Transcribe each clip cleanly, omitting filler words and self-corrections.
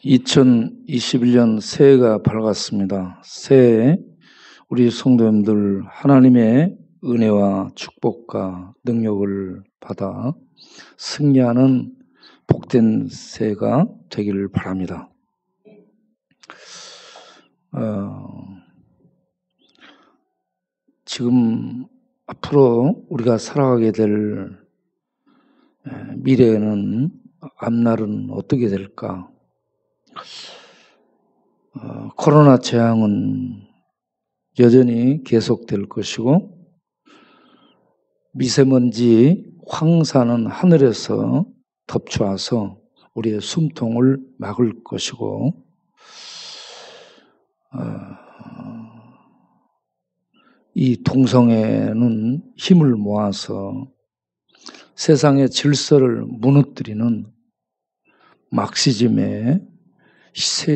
2021년 새해가 밝았습니다. 새해 우리 성도님들 하나님의 은혜와 축복과 능력을 받아 승리하는 복된 새해가 되기를 바랍니다. 지금 앞으로 우리가 살아가게 될 미래에는 앞날은 어떻게 될까? 코로나 재앙은 여전히 계속될 것이고 미세먼지 황사는 하늘에서 덮쳐와서 우리의 숨통을 막을 것이고 이 동성애는 힘을 모아서 세상의 질서를 무너뜨리는 막시즘의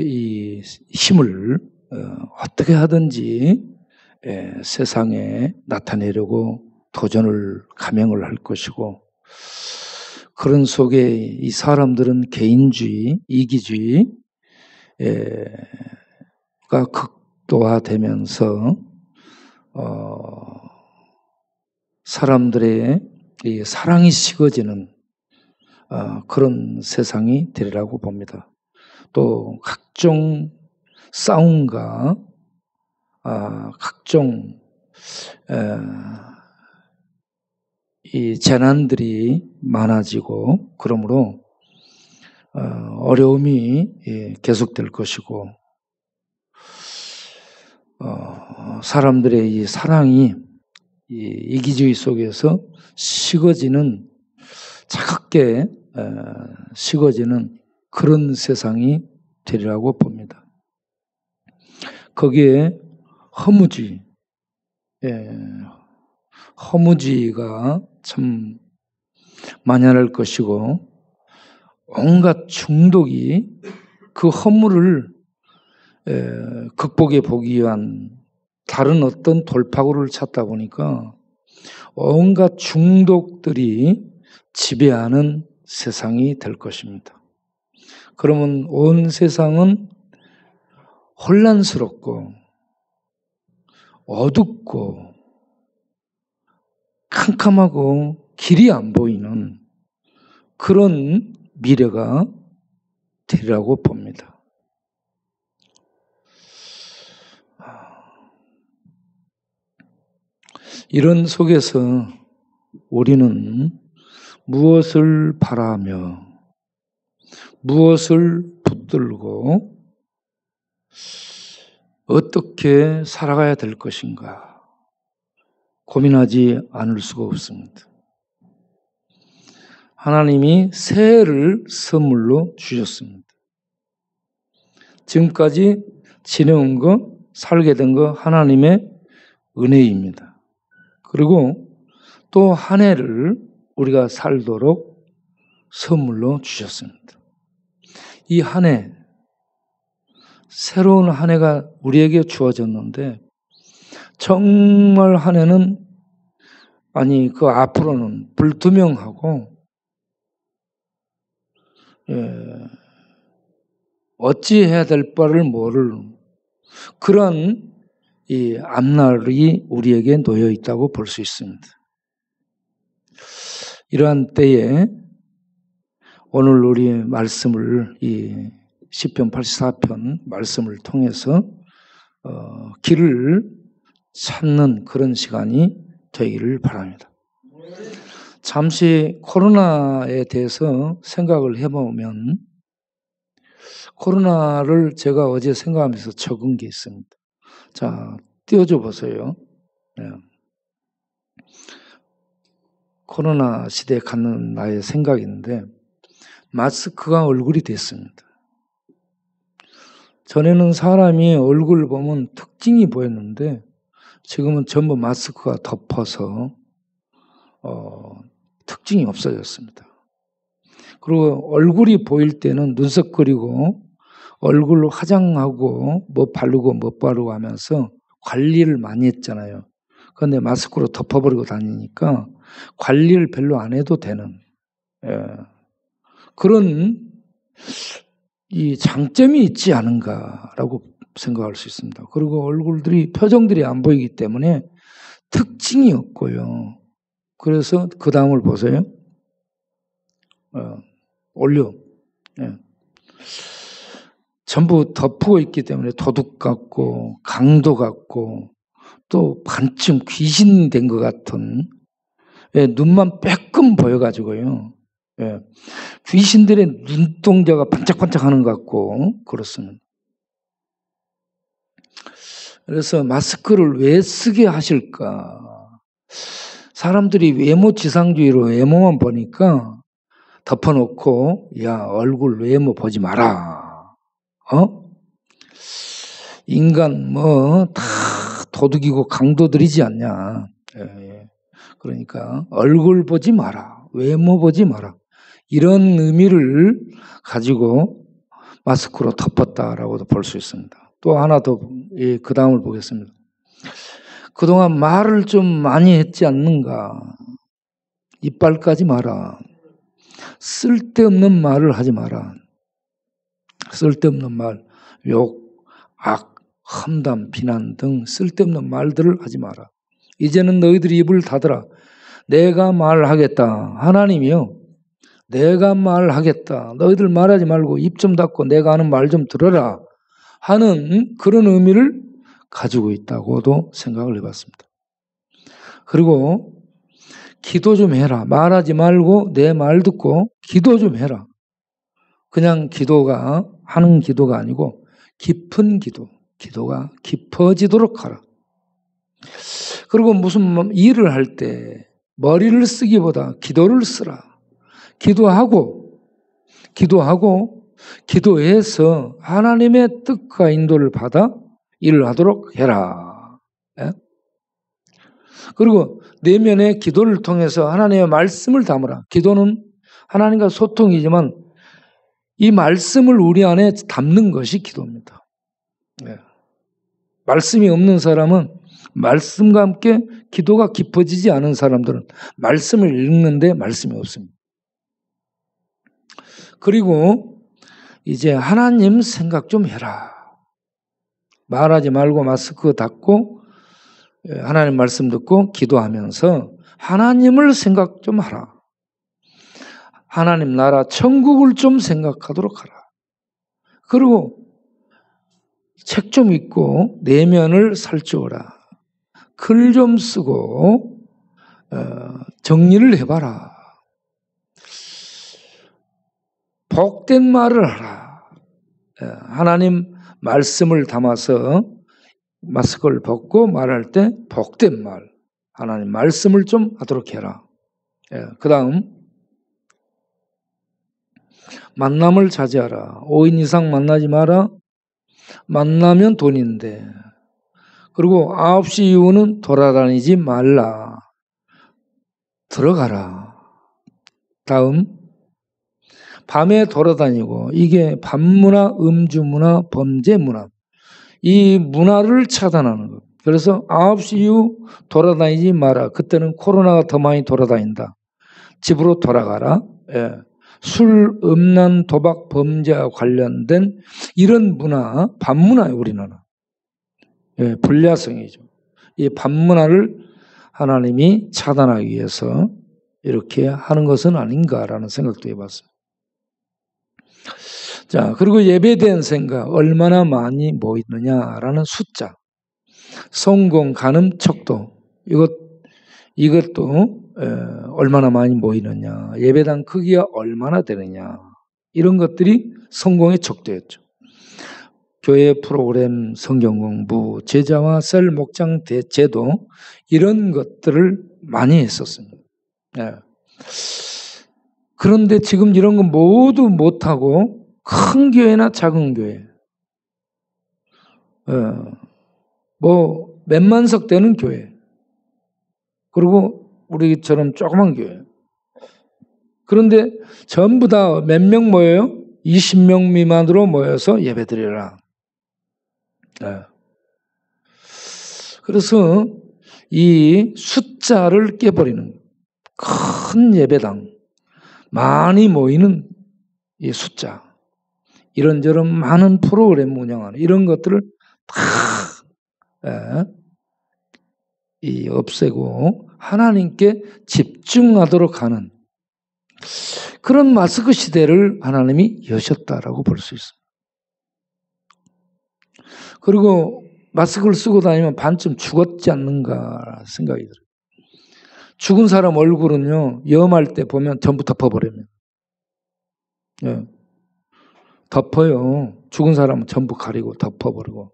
이 힘을 어떻게 하든지 세상에 나타내려고 도전을 감행을 할 것이고, 그런 속에 이 사람들은 개인주의, 이기주의가 극도화되면서 사람들의 이 사랑이 식어지는 그런 세상이 되리라고 봅니다. 또 각종 싸움과 각종 이 재난들이 많아지고, 그러므로 어려움이 계속될 것이고, 사람들의 이 사랑이 이 이기주의 속에서 식어지는, 차갑게 식어지는 그런 세상이 되리라고 봅니다. 거기에 허무주의가 참 만연할 것이고, 온갖 중독이 그 허물을 극복해 보기 위한 다른 어떤 돌파구를 찾다 보니까 온갖 중독들이 지배하는 세상이 될 것입니다. 그러면 온 세상은 혼란스럽고 어둡고 캄캄하고 길이 안 보이는 그런 미래가 되리라고 봅니다. 이런 속에서 우리는 무엇을 바라며 무엇을 붙들고 어떻게 살아가야 될 것인가 고민하지 않을 수가 없습니다. 하나님이 새해를 선물로 주셨습니다. 지금까지 지내온 거, 살게 된 거 하나님의 은혜입니다. 그리고 또 한 해를 우리가 살도록 선물로 주셨습니다. 이 한 해, 새로운 한 해가 우리에게 주어졌는데, 정말 한 해는 그 앞으로는 불투명하고 어찌해야 될 바를 모르는 그런 이 앞날이 우리에게 놓여 있다고 볼 수 있습니다. 이러한 때에 오늘 우리 말씀을 이 시편 84편 말씀을 통해서 길을 찾는 그런 시간이 되기를 바랍니다. 잠시 코로나에 대해서 생각을 해보면, 코로나를 제가 어제 생각하면서 적은 게 있습니다. 자, 띄워줘 보세요. 네. 코로나 시대에 갖는 나의 생각인데, 마스크가 얼굴이 됐습니다. 전에는 사람이 얼굴을 보면 특징이 보였는데 지금은 전부 마스크가 덮어서 특징이 없어졌습니다. 그리고 얼굴이 보일 때는 눈썹 그리고 얼굴 화장하고 뭐 바르고 못 바르고 하면서 관리를 많이 했잖아요. 그런데 마스크로 덮어버리고 다니니까 관리를 별로 안 해도 되는 그런 이 장점이 있지 않은가라고 생각할 수 있습니다. 그리고 얼굴들이 표정들이 안 보이기 때문에 특징이 없고요. 그래서 그 다음을 보세요. 올려. 예. 전부 덮고 있기 때문에 도둑 같고 강도 같고 또 반쯤 귀신 된 것 같은, 예, 눈만 빼끔 보여가지고요. 예, 귀신들의 눈동자가 반짝반짝하는 것 같고 그렇습니다. 그래서 마스크를 왜 쓰게 하실까? 사람들이 외모지상주의로 외모만 보니까 덮어놓고 야 얼굴 외모 보지 마라. 인간 뭐 다 도둑이고 강도들이지 않냐. 예. 그러니까 얼굴 보지 마라. 외모 보지 마라. 이런 의미를 가지고 마스크로 덮었다라고도 볼 수 있습니다. 또 하나 더, 그 다음을 보겠습니다. 그동안 말을 좀 많이 했지 않는가. 이빨까지 마라. 쓸데없는 말을 하지 마라. 쓸데없는 말, 욕, 악, 험담, 비난 등 쓸데없는 말들을 하지 마라. 이제는 너희들이 입을 닫으라. 내가 말하겠다. 하나님이요. 내가 말하겠다. 너희들 말하지 말고 입 좀 닫고 내가 하는 말 좀 들어라. 하는 그런 의미를 가지고 있다고도 생각을 해봤습니다. 그리고 기도 좀 해라. 말하지 말고 내 말 듣고 기도 좀 해라. 그냥 기도가 하는 기도가 아니고 깊은 기도. 기도가 깊어지도록 하라. 그리고 무슨 일을 할 때 머리를 쓰기보다 기도를 쓰라. 기도하고 기도해서 하나님의 뜻과 인도를 받아 일을 하도록 해라. 예? 그리고 내면의 기도를 통해서 하나님의 말씀을 담으라. 기도는 하나님과 소통이지만 이 말씀을 우리 안에 담는 것이 기도입니다. 예. 말씀이 없는 사람은 말씀과 함께 기도가 깊어지지 않은 사람들은 말씀을 읽는데 말씀이 없습니다. 그리고 이제 하나님 생각 좀 해라. 말하지 말고 마스크 닫고 하나님 말씀 듣고 기도하면서 하나님을 생각 좀 하라. 하나님 나라 천국을 좀 생각하도록 하라. 그리고 책 좀 읽고 내면을 살찌워라. 글 좀 쓰고 정리를 해봐라. 복된 말을 하라. 하나님 말씀을 담아서 마스크를 벗고 말할 때 복된 말, 하나님 말씀을 좀 하도록 해라. 그 다음 만남을 자제하라. 5인 이상 만나지 마라. 만나면 돈인데. 그리고 9시 이후는 돌아다니지 말라. 들어가라. 다음 밤에 돌아다니고 이게 밤문화, 음주문화, 범죄문화 이 문화를 차단하는 것. 그래서 9시 이후 돌아다니지 마라. 그때는 코로나가 더 많이 돌아다닌다. 집으로 돌아가라. 예. 술, 음란, 도박, 범죄와 관련된 이런 문화, 밤문화예요, 우리나라. 예, 불야성이죠. 이 밤문화를 하나님이 차단하기 위해서 이렇게 하는 것은 아닌가라는 생각도 해봤어요. 자, 그리고 예배된 생각, 얼마나 많이 모이느냐라는 숫자, 성공, 간음, 척도, 이것도 얼마나 많이 모이느냐, 예배당 크기가 얼마나 되느냐, 이런 것들이 성공의 척도였죠. 교회 프로그램, 성경 공부, 제자와 셀 목장 제도 이런 것들을 많이 했었습니다. 네. 그런데 지금 이런 거 모두 못하고 큰 교회나 작은 교회, 뭐 몇만 석 되는 교회, 그리고 우리처럼 조그만 교회. 그런데 전부 다 몇 명 모여요? 20명 미만으로 모여서 예배드리라. 그래서 이 숫자를 깨버리는 큰 예배당, 많이 모이는 이 숫자, 이런저런 많은 프로그램 운영하는 이런 것들을 다 없애고 하나님께 집중하도록 하는 그런 마스크 시대를 하나님이 여셨다라고 볼 수 있습니다. 그리고 마스크를 쓰고 다니면 반쯤 죽었지 않는가 생각이 들어요. 죽은 사람 얼굴은요, 염할 때 보면 전부 덮어버립니다. 예. 덮어요. 죽은 사람은 전부 가리고 덮어버리고.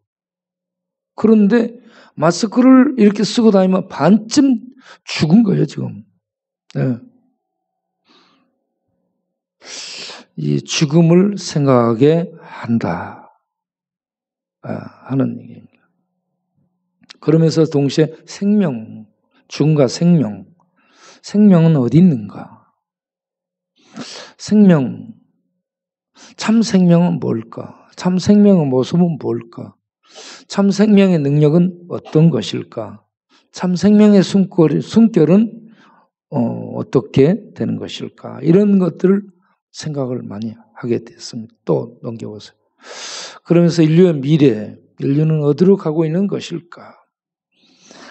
그런데 마스크를 이렇게 쓰고 다니면 반쯤 죽은 거예요, 지금. 예. 이 죽음을 생각하게 한다 하는 얘기입니다. 그러면서 동시에 생명, 죽음과 생명은 어디 있는가? 참 생명은 뭘까? 참 생명의 모습은 뭘까? 참 생명의 능력은 어떤 것일까? 참 생명의 숨결은 어떻게 되는 것일까? 이런 것들을 생각을 많이 하게 됐습니다. 또 넘겨보세요. 그러면서 인류의 미래, 인류는 어디로 가고 있는 것일까?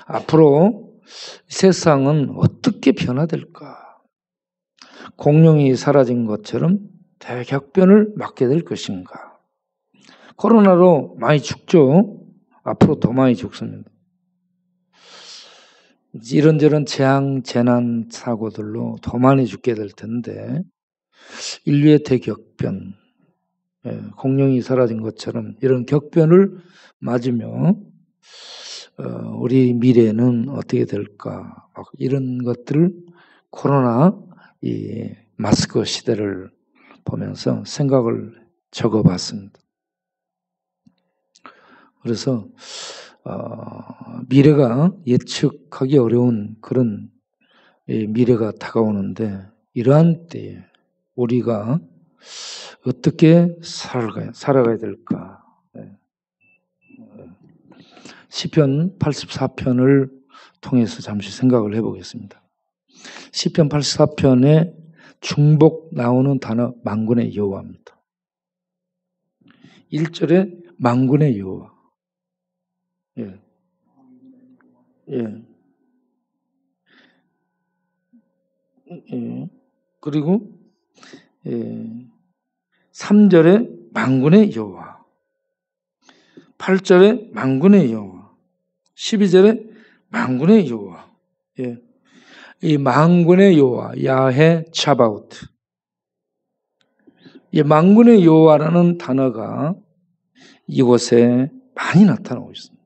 앞으로 세상은 어떻게 변화될까? 공룡이 사라진 것처럼 대격변을 맞게 될 것인가? 코로나로 많이 죽죠? 앞으로 더 많이 죽습니다. 이런저런 재난 사고들로 더 많이 죽게 될 텐데 인류의 대격변, 공룡이 사라진 것처럼 이런 격변을 맞으며 우리 미래는 어떻게 될까? 이런 것들을 코로나 이 마스크 시대를 보면서 생각을 적어봤습니다. 그래서 미래가 예측하기 어려운 그런 미래가 다가오는데 이러한 때에 우리가 어떻게 살아가야 될까? 시편 84편을 통해서 잠시 생각을 해보겠습니다. 시편 84편에 중복 나오는 단어 만군의 여호와입니다. 1절에 만군의 여호와. 예. 예. 예. 그리고 3절에 만군의 여호와, 8절에 만군의 여호와, 12절에 만군의 여호와. 예. 이 만군의 여호와, 야해 차바우트. 이 만군의 여호와라는 단어가 이곳에 많이 나타나고 있습니다.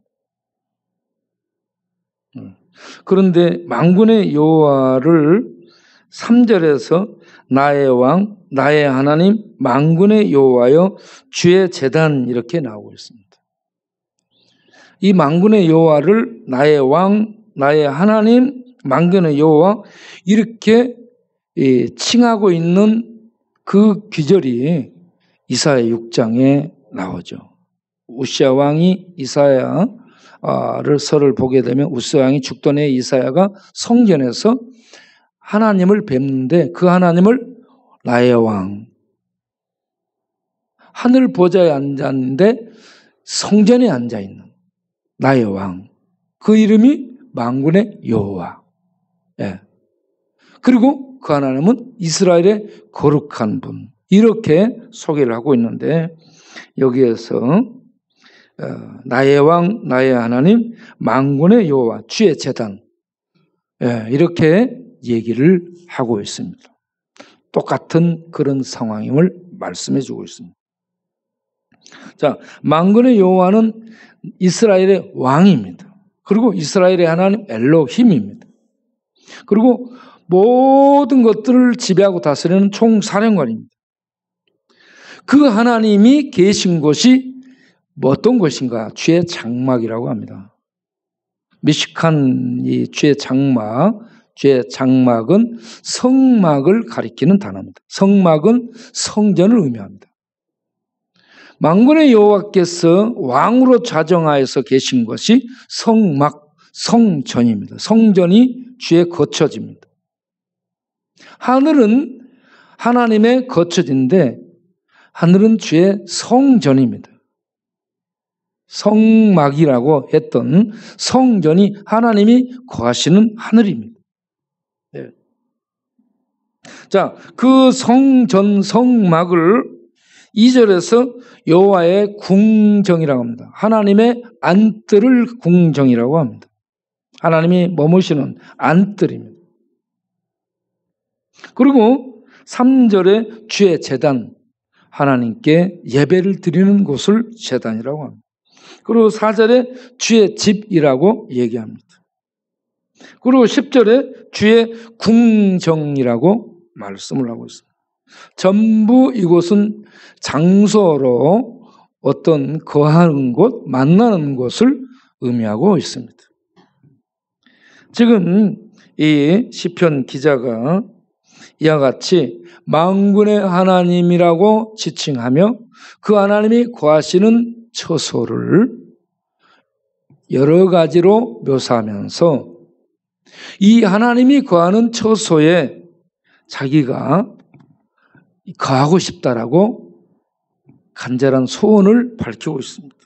그런데 만군의 여호와를 3절에서 나의 왕, 나의 하나님, 만군의 여호와여 주의 제단 이렇게 나오고 있습니다. 이 만군의 여호와를 나의 왕, 나의 하나님, 만군의 여호와 이렇게 칭하고 있는 그 귀절이 이사야 6장에 나오죠. 우시야 왕이 이사야를 설을 보게 되면 우시야 왕이 죽던 해 이사야가 성전에서 하나님을 뵙는데 그 하나님을 나의 왕, 하늘 보좌에 앉았는데 성전에 앉아있는 나의 왕, 그 이름이 만군의 여호와. 예. 그리고 그 하나님은 이스라엘의 거룩한 분, 이렇게 소개를 하고 있는데 여기에서 나의 왕, 나의 하나님, 만군의 여호와, 주의 제단, 이렇게 얘기를 하고 있습니다. 똑같은 그런 상황임을 말씀해 주고 있습니다. 자, 만군의 여호와는 이스라엘의 왕입니다. 그리고 이스라엘의 하나님 엘로힘입니다. 그리고 모든 것들을 지배하고 다스리는 총사령관입니다. 그 하나님이 계신 곳이 어떤 곳인가? 주의 장막이라고 합니다. 미식한 이 주의 장막은 성막을 가리키는 단어입니다. 성막은 성전을 의미합니다. 만군의 여호와께서 왕으로 좌정하여서 계신 것이 성막, 성전입니다. 성전이 주의 거처지입니다. 하늘은 하나님의 거처지인데 하늘은 주의 성전입니다. 성막이라고 했던 성전이 하나님이 거하시는 하늘입니다. 네. 자, 그 성전 성막을 2절에서 여호와의 궁정이라고 합니다. 하나님의 안뜰을 궁정이라고 합니다. 하나님이 머무시는 안뜰입니다. 그리고 3절에 주의 제단, 하나님께 예배를 드리는 곳을 제단이라고 합니다. 그리고 4절에 주의 집이라고 얘기합니다. 그리고 10절에 주의 궁정이라고 말씀을 하고 있습니다. 전부 이곳은 장소로 어떤 거하는 곳, 만나는 곳을 의미하고 있습니다. 지금 이 시편 기자가 이와 같이 만군의 하나님이라고 지칭하며 그 하나님이 거하시는 처소를 여러 가지로 묘사하면서 이 하나님이 거하는 처소에 자기가 거하고 싶다라고 간절한 소원을 밝히고 있습니다.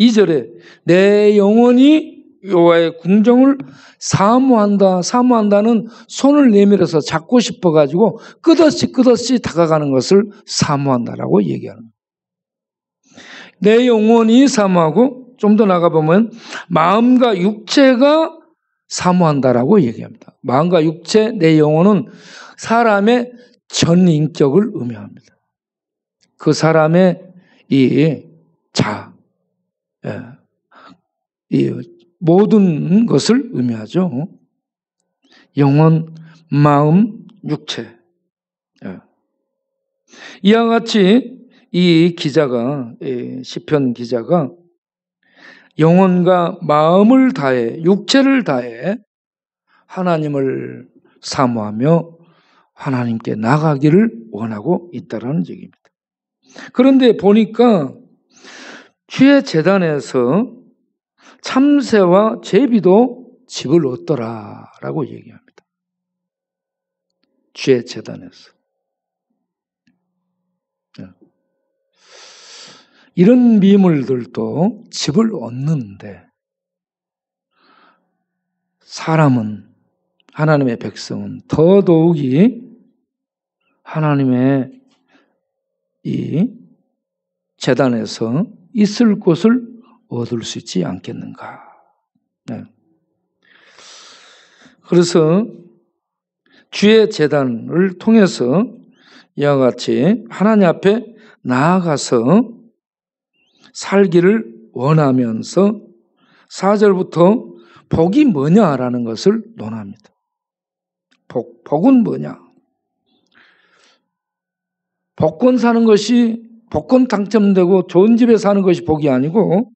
2절에 내 영혼이 여호와의 궁정을 사모한다. 사모한다는 손을 내밀어서 잡고 싶어가지고 끝없이 다가가는 것을 사모한다라고 얘기하는 거예요. 내 영혼이 사모하고 좀 더 나가보면 마음과 육체가 사모한다라고 얘기합니다. 마음과 육체, 내 영혼은 사람의 전 인격을 의미합니다. 그 사람의 이 모든 것을 의미하죠. 영혼, 마음, 육체. 이와 같이 이 기자가, 시편 기자가 영혼과 마음을 다해, 육체를 다해 하나님을 사모하며 하나님께 나가기를 원하고 있다는 얘기입니다. 그런데 보니까 주의 제단에서 참새와 제비도 집을 얻더라라고 얘기합니다. 주의 제단에서. 이런 미물들도 집을 얻는데 사람은, 하나님의 백성은 더더욱이 하나님의 이 제단에서 있을 곳을 얻을 수 있지 않겠는가. 네. 그래서 주의 제단을 통해서 이와 같이 하나님 앞에 나아가서 살기를 원하면서 4절부터 복이 뭐냐라는 것을 논합니다. 복은 뭐냐? 복권 사는 것이, 복권 당첨되고 좋은 집에 사는 것이 복이 아니고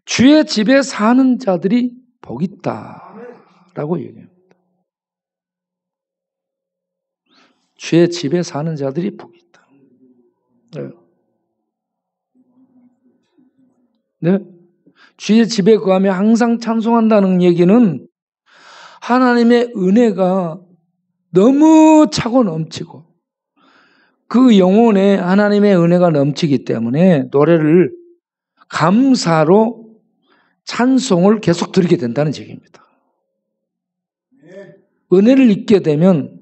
주의 집에 사는 자들이 복 있다라고 얘기합니다. 주의 집에 사는 자들이 복 있다. 네. 네? 주의 집에 거하며 항상 찬송한다는 얘기는 하나님의 은혜가 너무 차고 넘치고 그 영혼에 하나님의 은혜가 넘치기 때문에 노래를 감사로 찬송을 계속 드리게 된다는 얘기입니다. 은혜를 잊게 되면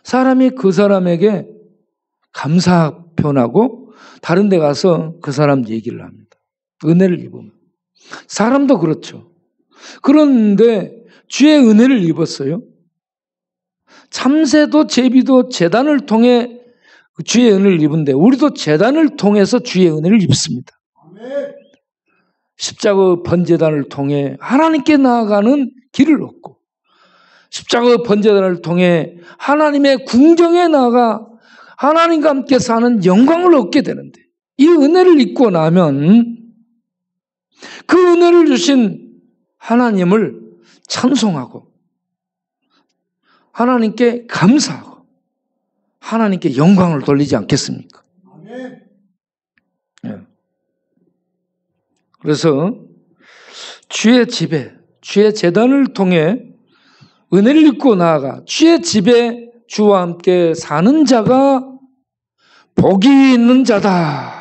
사람이 그 사람에게 감사 표현하고 다른 데 가서 그 사람 얘기를 합니다. 은혜를 입으면. 사람도 그렇죠. 그런데 주의 은혜를 입었어요. 참새도 제비도 제단을 통해 주의 은혜를 입은데 우리도 제단을 통해서 주의 은혜를 입습니다. 십자가 번제단을 통해 하나님께 나아가는 길을 얻고 십자가 번제단을 통해 하나님의 궁정에 나아가 하나님과 함께 사는 영광을 얻게 되는데 이 은혜를 입고 나면 그 은혜를 주신 하나님을 찬송하고 하나님께 감사하고 하나님께 영광을 돌리지 않겠습니까? 네. 그래서 주의 집에, 주의 제단을 통해 은혜를 입고 나아가 주의 집에 주와 함께 사는 자가 복이 있는 자다.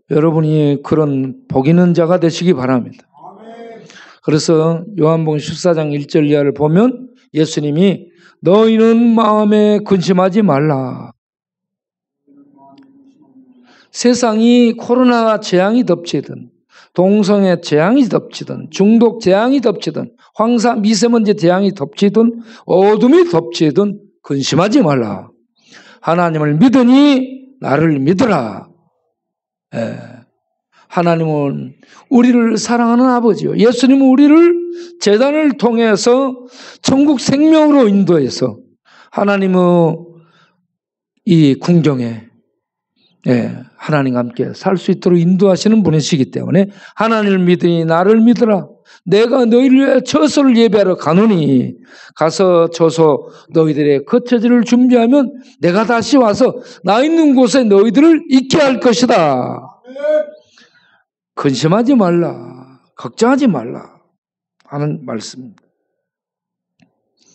여러분이 그런 복 있는 자가 되시기 바랍니다. 그래서 요한복음 14장 1절 이하를 보면 예수님이 너희는 마음에 근심하지 말라. 세상이 코로나 재앙이 덮치든 동성애 재앙이 덮치든 중독 재앙이 덮치든 황사 미세먼지 재앙이 덮치든 어둠이 덮치든 근심하지 말라. 하나님을 믿으니 나를 믿으라. 하나님은 우리를 사랑하는 아버지요. 예수님은 우리를 제단을 통해서 천국 생명으로 인도해서 하나님의 이 궁정에 하나님과 함께 살 수 있도록 인도하시는 분이시기 때문에 하나님을 믿으니 나를 믿으라. 내가 너희를 위해 처소를 예배하러 가노니 가서 처소 너희들의 거처지를 준비하면 내가 다시 와서 나 있는 곳에 너희들을 있게 할 것이다. 근심하지 말라. 걱정하지 말라 하는 말씀입니다.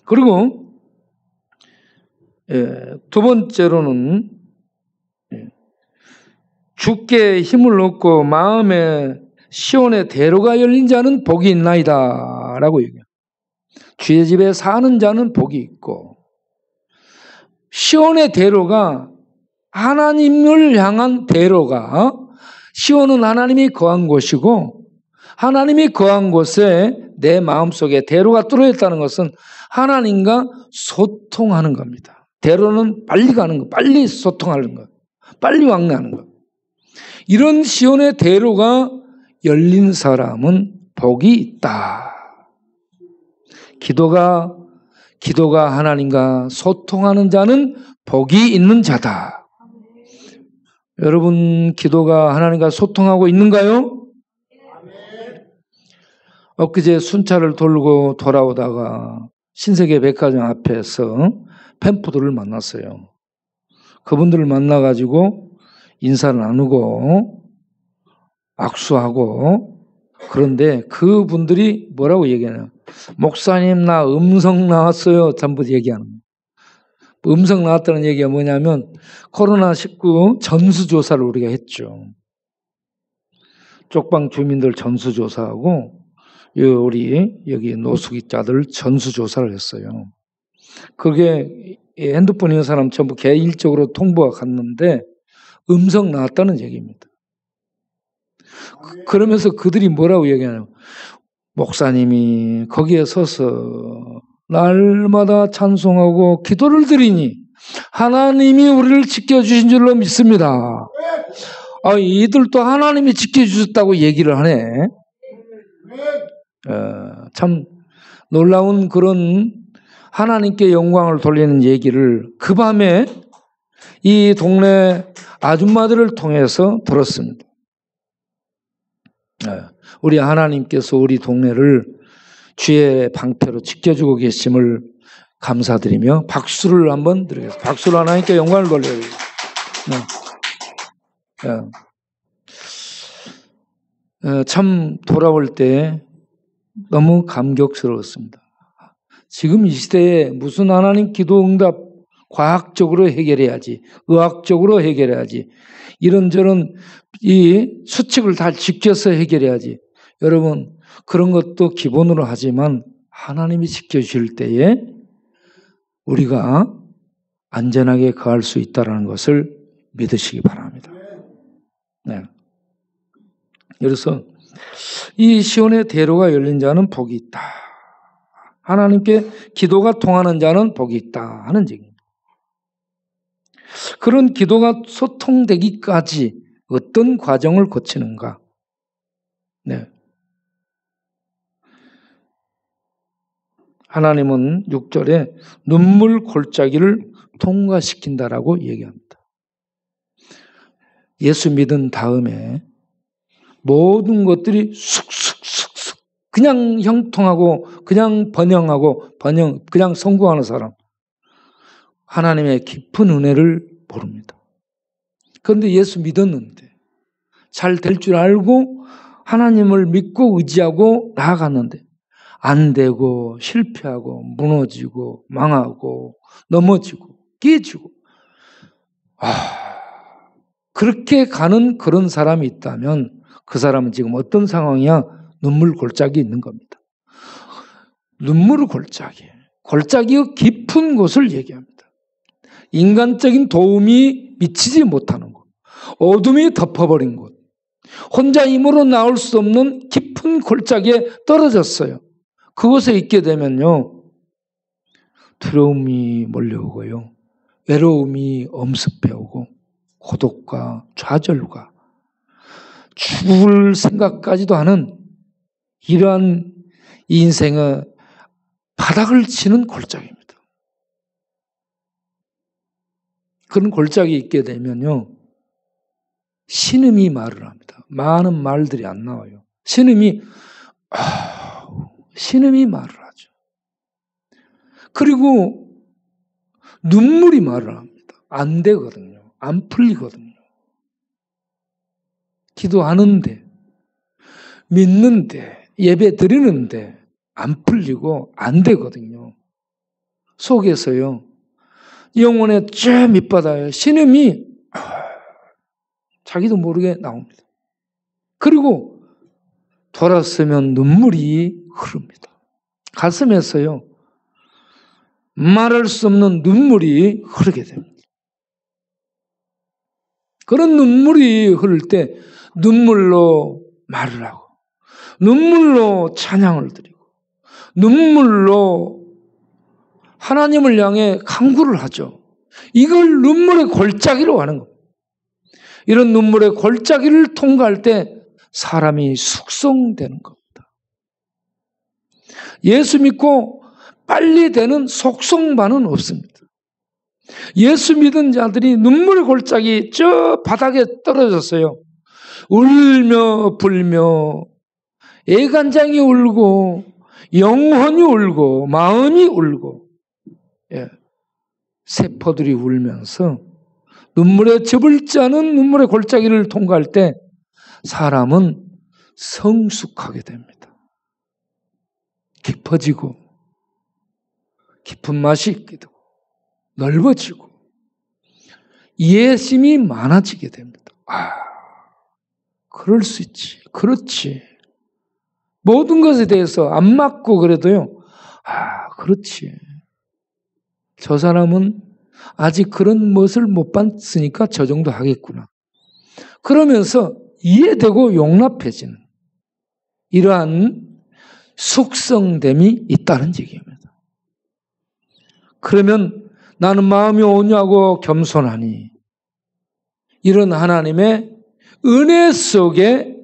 그리고 두 번째로는 주께 힘을 얻고 마음에 시온의 대로가 열린 자는 복이 있나이다 라고 얘기해요. 주의 집에 사는 자는 복이 있고, 시온의 대로가 하나님을 향한 대로가, 시온은 하나님이 거한 곳이고 하나님이 거한 곳에 내 마음속에 대로가 뚫어있다는 것은 하나님과 소통하는 겁니다. 대로는 빨리 가는 거, 빨리 소통하는 거, 빨리 왕래하는 거. 이런 시온의 대로가 열린 사람은 복이 있다. 기도가 하나님과 소통하는 자는 복이 있는 자다. 여러분, 기도가 하나님과 소통하고 있는가요? 엊그제 순찰을 돌고 돌아오다가 신세계 백화점 앞에서 팬푸들을 만났어요. 그분들을 만나가지고 인사를 나누고 악수하고, 그런데 그분들이 뭐라고 얘기하냐면 목사님 나 음성 나왔어요. 전부 얘기하는 거예요. 음성 나왔다는 얘기가 뭐냐면 코로나19 전수조사를 우리가 했죠. 쪽방 주민들 전수조사하고 우리 여기 노숙자들 전수조사를 했어요. 그게 핸드폰 있는 사람 전부 개인적으로 통보가 갔는데 음성 나왔다는 얘기입니다. 그러면서 그들이 뭐라고 얘기하냐면 목사님이 거기에 서서 날마다 찬송하고 기도를 드리니 하나님이 우리를 지켜주신 줄로 믿습니다. 이들도 하나님이 지켜주셨다고 얘기를 하네. 참 놀라운 그런 하나님께 영광을 돌리는 얘기를 그 밤에 이 동네 아줌마들을 통해서 들었습니다. 우리 하나님께서 우리 동네를 주의 방패로 지켜주고 계심을 감사드리며 박수를 한번 드리겠습니다. 박수로 하나님께 영광을 돌려요. 참 돌아올 때 너무 감격스러웠습니다. 지금 이 시대에 무슨 하나님 기도 응답 과학적으로 해결해야지, 의학적으로 해결해야지, 이런저런 이 수칙을 다 지켜서 해결해야지. 여러분, 그런 것도 기본으로 하지만 하나님이 지켜주실 때에 우리가 안전하게 거할 수 있다는 것을 믿으시기 바랍니다. 네. 그래서 이 시온의 대로가 열린 자는 복이 있다. 하나님께 기도가 통하는 자는 복이 있다 하는 얘기입니다. 그런 기도가 소통되기까지 어떤 과정을 거치는가? 네. 하나님은 6절에 눈물 골짜기를 통과시킨다라고 얘기합니다. 예수 믿은 다음에 모든 것들이 쑥쑥쑥쑥 그냥 형통하고 그냥 번영하고 그냥 성공하는 사람, 하나님의 깊은 은혜를 모릅니다. 그런데 예수 믿었는데 잘 될 줄 알고 하나님을 믿고 의지하고 나아갔는데 안 되고 실패하고 무너지고 망하고 넘어지고 깨지고 그렇게 가는 그런 사람이 있다면 그 사람은 지금 어떤 상황이야? 눈물 골짜기 있는 겁니다. 눈물 골짜기. 골짜기의 깊은 곳을 얘기합니다. 인간적인 도움이 미치지 못하는 곳. 어둠이 덮어버린 곳. 혼자 힘으로 나올 수 없는 깊은 골짜기에 떨어졌어요. 그곳에 있게 되면요. 두려움이 몰려오고요. 외로움이 엄습해오고 고독과 좌절과 죽을 생각까지도 하는 이러한 인생의 바닥을 치는 골짜기입니다. 그런 골짜기에 있게 되면요. 신음이 말을 합니다. 많은 말들이 안 나와요. 신음이 말을 하죠. 그리고 눈물이 말을 합니다. 안 되거든요. 안 풀리거든요. 기도하는데, 믿는데, 예배 드리는데 안 풀리고 안 되거든요. 속에서요. 영혼의 저 밑바닥에 신음이 자기도 모르게 나옵니다. 그리고 돌아서면 눈물이 흐릅니다. 가슴에서요. 말할 수 없는 눈물이 흐르게 됩니다. 그런 눈물이 흐를 때 눈물로 말을 하고 눈물로 찬양을 드리고 눈물로 하나님을 향해 간구를 하죠. 이걸 눈물의 골짜기로 하는 겁니다. 이런 눈물의 골짜기를 통과할 때 사람이 숙성되는 겁니다. 예수 믿고 빨리 되는 속성반은 없습니다. 예수 믿은 자들이 눈물의 골짜기 저 바닥에 떨어졌어요. 울며 불며 애간장이 울고 영혼이 울고 마음이 울고 세포들이 울면서 눈물에 접을지 않은 눈물의 골짜기를 통과할 때 사람은 성숙하게 됩니다. 깊어지고 깊은 맛이 있게 되고 넓어지고 이해심이 많아지게 됩니다. 그럴 수 있지. 그렇지. 모든 것에 대해서 안 맞고 그래도요. 그렇지. 저 사람은 아직 그런 멋을 못 봤으니까 저 정도 하겠구나. 그러면서 이해되고 용납해지는 이러한 숙성됨이 있다는 얘기입니다. 그러면 나는 마음이 온유하고 겸손하니 이런 하나님의 은혜 속에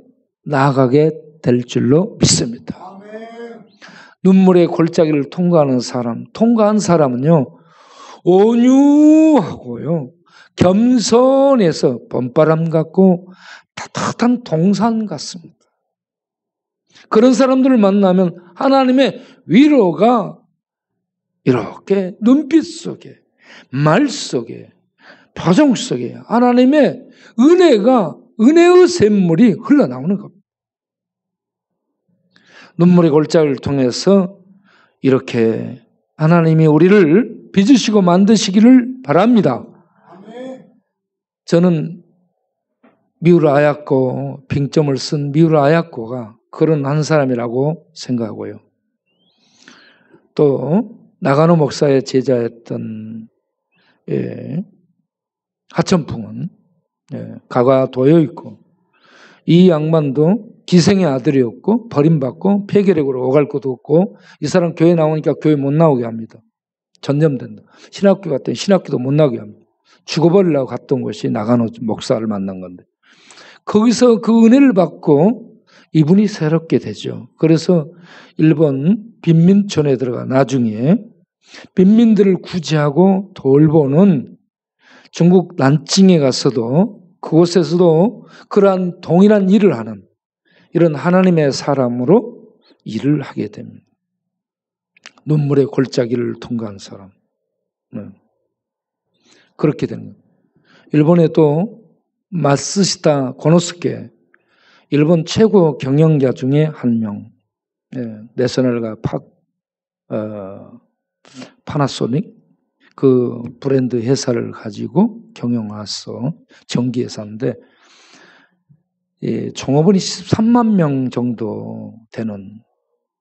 나아가게 될 줄로 믿습니다. 눈물의 골짜기를 통과한 사람은요, 온유하고요, 겸손해서 봄바람 같고 따뜻한 동산 같습니다. 그런 사람들을 만나면 하나님의 위로가 이렇게 눈빛 속에, 말 속에, 표정 속에 하나님의 은혜의 샘물이 흘러나오는 겁니다. 눈물의 골짜기를 통해서 이렇게 하나님이 우리를 빚으시고 만드시기를 바랍니다. 저는 미우라 아야코, 빙점을 쓴 미우라 아야코가 그런 한 사람이라고 생각하고요. 또 나가노 목사의 제자였던 하천풍은 가가 도여 있고 이 양반도 기생의 아들이었고 버림받고 폐결핵으로 오갈 것도 없고 이 사람 교회 나오니까 교회 못 나오게 합니다. 전염된다. 신학교 갔더니 신학교도 못 나오게 합니다. 죽어버리려고 갔던 곳이 나가노 목사를 만난 건데 거기서 그 은혜를 받고 이분이 새롭게 되죠. 그래서 일본 빈민촌에 들어가 나중에 빈민들을 구제하고 돌보는 중국 난징에 가서도 그곳에서도 그러한 동일한 일을 하는 이런 하나님의 사람으로 일을 하게 됩니다. 눈물의 골짜기를 통과한 사람. 그렇게 되는 거예요. 일본에 또 마쓰시타 고노스케, 일본 최고 경영자 중에 한 명, 내셔널과 파나소닉 그 브랜드 회사를 가지고 경영해서 전기회사인데 종업원이 13만 명 정도 되는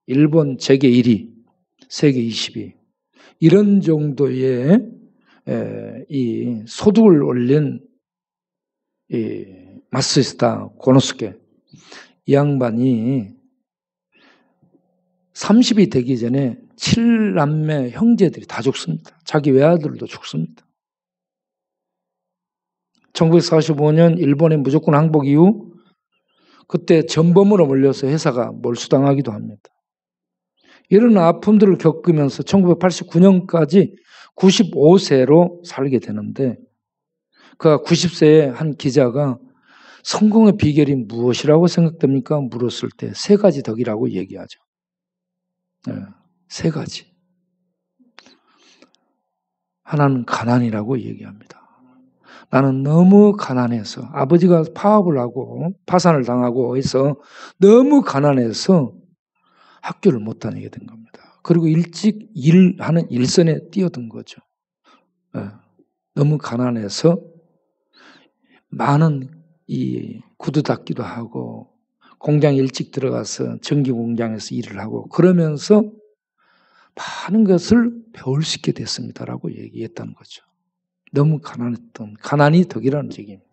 일본 재계 1위, 세계 20위 이런 정도의 이 소득을 올린 이 마쓰시다 고노스케 이 양반이 30이 되기 전에 7남매 형제들이 다 죽습니다. 자기 외아들도 죽습니다. 1945년 일본의 무조건 항복 이후 그때 전범으로 몰려서 회사가 몰수당하기도 합니다. 이런 아픔들을 겪으면서 1989년까지 95세로 살게 되는데 그 90세에 한 기자가 성공의 비결이 무엇이라고 생각됩니까? 물었을 때 세 가지 덕이라고 얘기하죠. 네, 세 가지. 하나는 가난이라고 얘기합니다. 나는 너무 가난해서 아버지가 파업을 하고 파산을 당하고 해서 너무 가난해서 학교를 못 다니게 된 겁니다. 그리고 일찍 일하는 일선에 뛰어든 거죠. 네, 너무 가난해서 많은 이 구두 닦기도 하고 공장에 일찍 들어가서 전기 공장에서 일을 하고 그러면서 많은 것을 배울 수 있게 됐습니다라고 얘기했다는 거죠. 너무 가난했던 가난이 덕이라는 얘기입니다.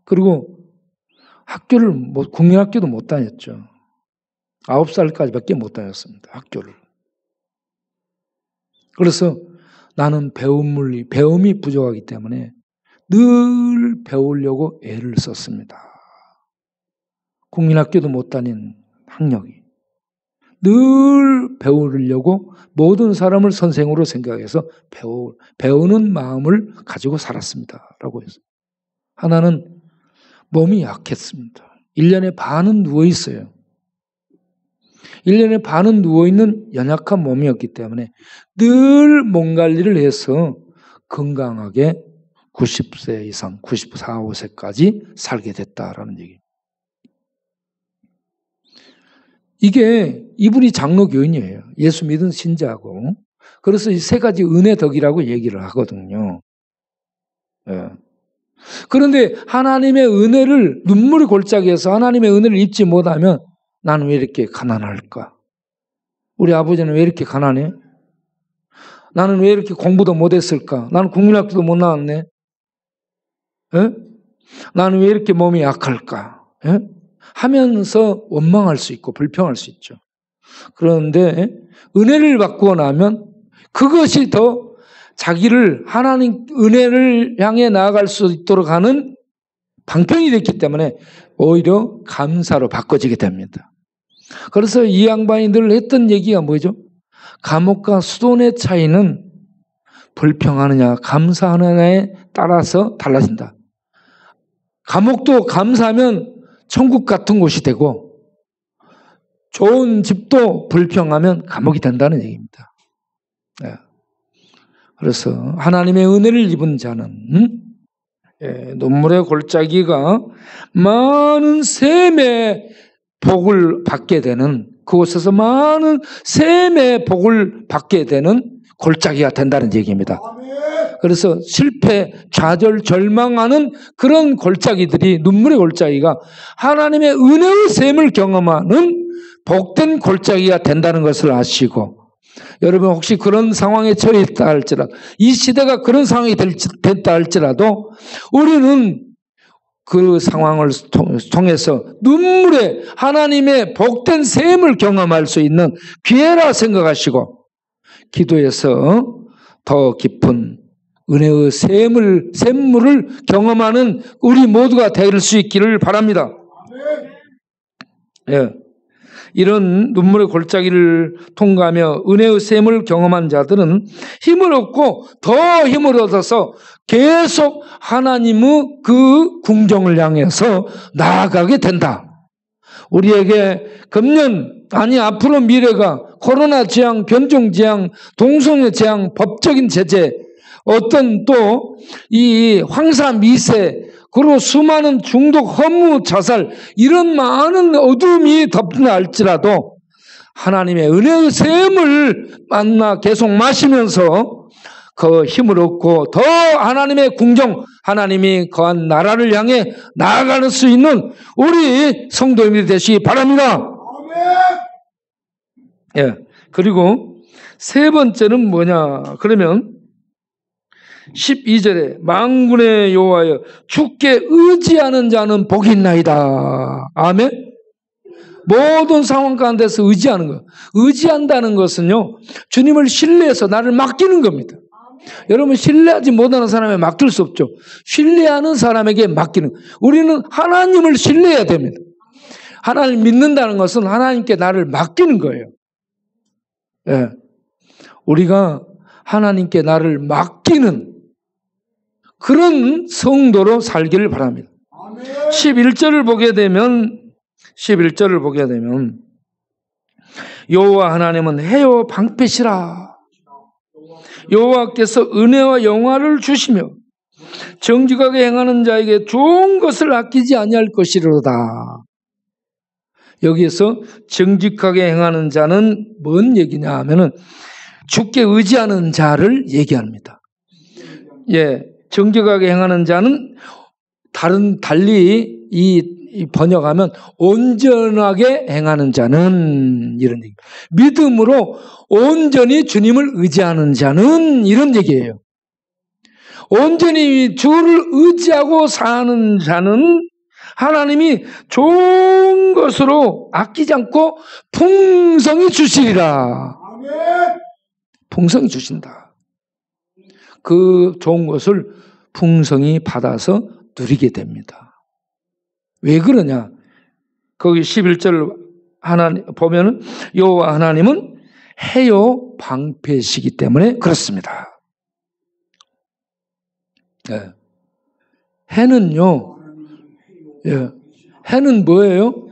그리고 학교를 국민학교도 못 다녔죠. 9살까지밖에 못 다녔습니다. 학교를. 그래서 나는 배움이 부족하기 때문에 늘 배우려고 애를 썼습니다. 국민학교도 못 다닌 학력이. 늘 배우려고 모든 사람을 선생으로 생각해서 배우는 마음을 가지고 살았습니다. 라고 했어요. 하나는 몸이 약했습니다. 1년에 반은 누워있어요. 1년에 반은 누워있는 연약한 몸이었기 때문에 늘 몸 관리를 해서 건강하게 90세 이상, 94, 5세까지 살게 됐다라는 얘기입니다. 이게 이분이 장로교인이에요. 예수 믿은 신자고. 그래서 이 세 가지 은혜 덕이라고 얘기를 하거든요. 예. 그런데 하나님의 은혜를 눈물이 골짜기에서 하나님의 은혜를 입지 못하면 나는 왜 이렇게 가난할까? 우리 아버지는 왜 이렇게 가난해? 나는 왜 이렇게 공부도 못했을까? 나는 국민학교도 못 나왔네. 예? 나는 왜 이렇게 몸이 약할까? 예? 하면서 원망할 수 있고 불평할 수 있죠. 그런데 은혜를 받고 나면 그것이 더 자기를 하나님 은혜를 향해 나아갈 수 있도록 하는 방편이 됐기 때문에 오히려 감사로 바꿔지게 됩니다. 그래서 이 양반이 늘 했던 얘기가 뭐죠? 감옥과 수돈의 차이는 불평하느냐 감사하느냐에 따라서 달라진다. 감옥도 감사하면 천국 같은 곳이 되고 좋은 집도 불평하면 감옥이 된다는 얘기입니다. 네. 그래서 하나님의 은혜를 입은 자는 눈물의 골짜기가 많은 샘의 복을 받게 되는 그곳에서 많은 샘의 복을 받게 되는 골짜기가 된다는 얘기입니다. 그래서 실패, 좌절, 절망하는 그런 골짜기들이 눈물의 골짜기가 하나님의 은혜의 샘을 경험하는 복된 골짜기가 된다는 것을 아시고 여러분 혹시 그런 상황에 처해 있다 할지라도 이 시대가 그런 상황이 됐다 할지라도 우리는 그 상황을 통해서 눈물의 하나님의 복된 샘을 경험할 수 있는 기회라 생각하시고 기도해서 더 깊은 은혜의 샘물을 경험하는 우리 모두가 될 수 있기를 바랍니다. 예. 이런 눈물의 골짜기를 통과하며 은혜의 샘을 경험한 자들은 힘을 얻고 더 힘을 얻어서 계속 하나님의 그 궁정을 향해서 나아가게 된다. 우리에게 금년 아니 앞으로 미래가 코로나 재앙, 변종 재앙, 동성애 재앙, 법적인 제재 어떤 또 이 황사 미세 그리고 수많은 중독, 허무, 자살 이런 많은 어둠이 덮는다 할지라도 하나님의 은혜의 샘을 만나 계속 마시면서 그 힘을 얻고 더 하나님의 궁정, 하나님이 거한 나라를 향해 나아갈 수 있는 우리 성도님들이 되시기 바랍니다. 예. 그리고 세 번째는 뭐냐? 그러면 12절에 만군의 여호와여 주께 의지하는 자는 복이 있나이다. 아멘. 모든 상황 가운데서 의지하는 것. 의지한다는 것은요, 주님을 신뢰해서 나를 맡기는 겁니다. 여러분, 신뢰하지 못하는 사람에 맡길 수 없죠. 신뢰하는 사람에게 맡기는. 우리는 하나님을 신뢰해야 됩니다. 하나님 믿는다는 것은 하나님께 나를 맡기는 거예요. 예. 우리가 하나님께 나를 맡기는 그런 성도로 살기를 바랍니다. 11절을 보게 되면 여호와 하나님은 해요 방패시라. 여호와께서 은혜와 영화를 주시며 정직하게 행하는 자에게 좋은 것을 아끼지 아니할 것이로다. 여기에서 정직하게 행하는 자는 뭔 얘기냐 하면은 주께 의지하는 자를 얘기합니다. 예, 정직하게 행하는 자는 달리 이 번역하면 온전하게 행하는 자는 이런 얘기. 믿음으로 온전히 주님을 의지하는 자는 이런 얘기예요. 온전히 주를 의지하고 사는 자는 하나님이 좋은 것으로 아끼지 않고 풍성히 주시리라. 풍성히 주신다. 그 좋은 것을 풍성히 받아서 누리게 됩니다. 왜 그러냐? 거기 11절 보면은 여호와 하나님은 해요 방패시기 때문에 그렇습니다. 네. 해는요, 예. 해는 뭐예요?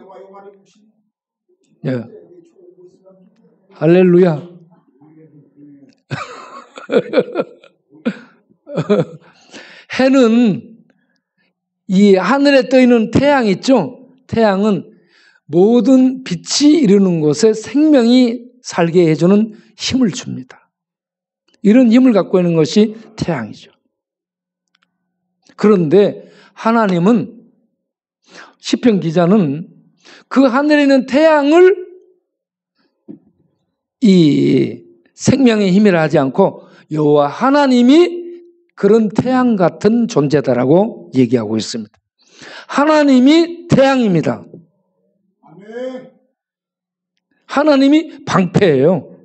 예. 할렐루야. 해는 이 하늘에 떠 있는 태양 있죠? 태양은 모든 빛이 이루는 곳에 생명이 살게 해주는 힘을 줍니다. 이런 힘을 갖고 있는 것이 태양이죠. 그런데 하나님은, 시편 기자는 그 하늘에 있는 태양을 이 생명의 힘이라 하지 않고 여호와 하나님이 그런 태양 같은 존재다라고 얘기하고 있습니다. 하나님이 태양입니다. 하나님이 방패예요.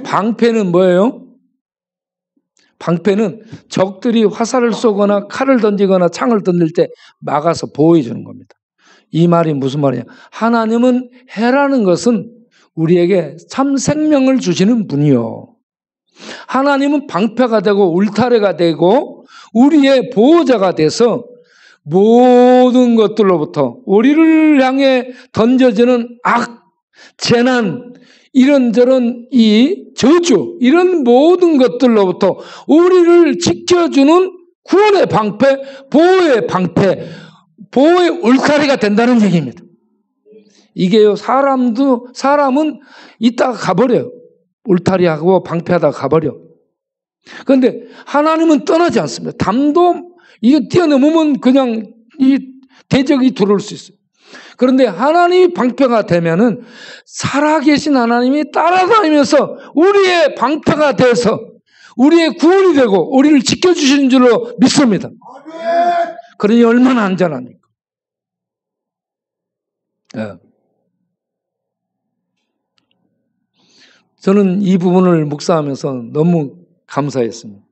방패는 뭐예요? 방패는 적들이 화살을 쏘거나 칼을 던지거나 창을 던질 때 막아서 보호해 주는 겁니다. 이 말이 무슨 말이냐? 하나님은 해라는 것은 우리에게 참 생명을 주시는 분이요. 하나님은 방패가 되고 울타리가 되고 우리의 보호자가 돼서 모든 것들로부터 우리를 향해 던져지는 악, 재난, 이런저런 이 저주, 이런 모든 것들로부터 우리를 지켜주는 구원의 방패, 보호의 방패, 보호의 울타리가 된다는 얘기입니다. 이게요, 사람은 이따가 가버려요. 울타리하고 방패하다가 가버려. 그런데 하나님은 떠나지 않습니다. 담도 이거 뛰어넘으면 그냥 이 대적이 들어올 수 있어요. 그런데 하나님이 방패가 되면은 살아계신 하나님이 따라다니면서 우리의 방패가 돼서 우리의 구원이 되고 우리를 지켜주시는 줄로 믿습니다. 그러니 얼마나 안전합니까? 네. 저는 이 부분을 묵상하면서 너무 감사했습니다.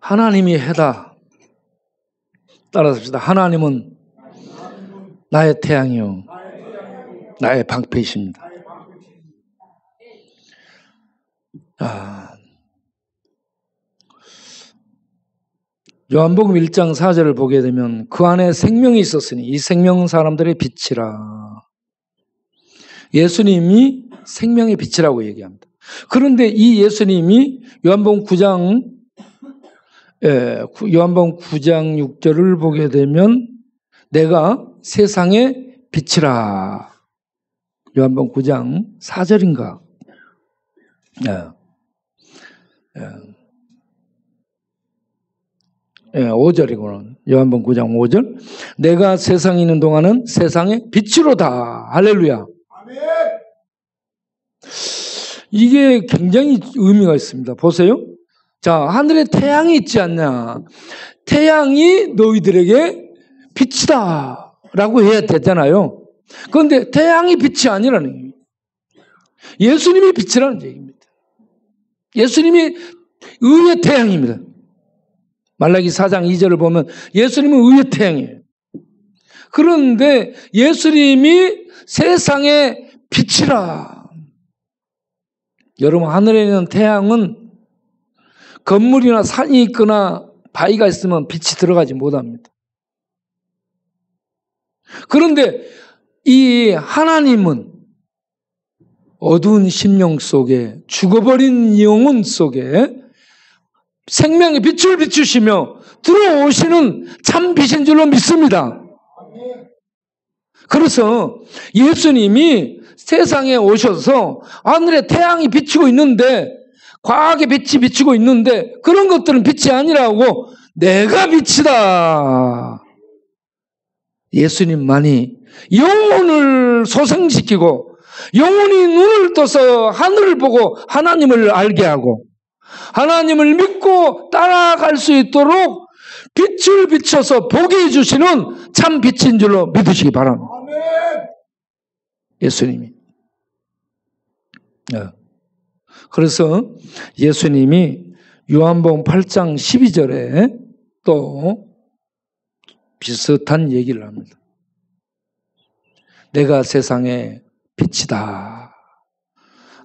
하나님이 해다. 따라서 합시다. 하나님은 나의 태양이요, 나의 방패이십니다. 요한복음 1장 4절을 보게 되면 그 안에 생명이 있었으니 이 생명은 사람들의 빛이라. 예수님이 생명의 빛이라고 얘기합니다. 그런데 이 예수님이 요한복음 9장 6절을 보게 되면 내가 세상의 빛이라. 요한복음 9장 4절인가? 예, 5절이구나. 요한복음 9장 5절. 내가 세상에 있는 동안은 세상의 빛이로다. 할렐루야. 아멘. 이게 굉장히 의미가 있습니다. 보세요. 자, 하늘에 태양이 있지 않냐. 태양이 너희들에게 빛이다 라고 해야 되잖아요. 그런데 태양이 빛이 아니라는 얘기입니다. 예수님이 빛이라는 얘기입니다. 예수님이 의의 태양입니다. 말라기 4장 2절을 보면 예수님은 의의 태양이에요. 그런데 예수님이 세상의 빛이라. 여러분, 하늘에 있는 태양은 건물이나 산이 있거나 바위가 있으면 빛이 들어가지 못합니다. 그런데 이 하나님은 어두운 심령 속에, 죽어버린 영혼 속에 생명의 빛을 비추시며 들어오시는 참 빛인 줄로 믿습니다. 그래서 예수님이 세상에 오셔서 하늘에 태양이 비치고 있는데, 과학의 빛이 비치고 있는데 그런 것들은 빛이 아니라고, 내가 빛이다. 예수님만이 영혼을 소생시키고 영혼이 눈을 떠서 하늘을 보고 하나님을 알게 하고 하나님을 믿고 따라갈 수 있도록 빛을 비춰서 보게 해주시는 참 빛인 줄로 믿으시기 바랍니다. 예수님이. 그래서 예수님이 요한복음 8장 12절에 또 비슷한 얘기를 합니다. 내가 세상의 빛이다.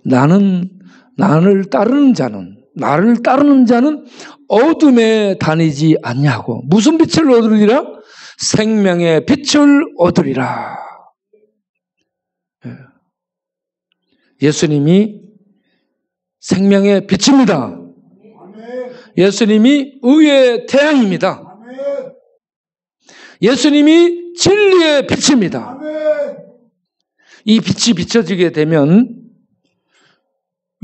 나를 따르는 자는 어둠에 다니지 않냐고. 무슨 빛을 얻으리라? 생명의 빛을 얻으리라. 예수님이 생명의 빛입니다. 예수님이 의의 태양입니다. 예수님이 진리의 빛입니다. 이 빛이 비춰지게 되면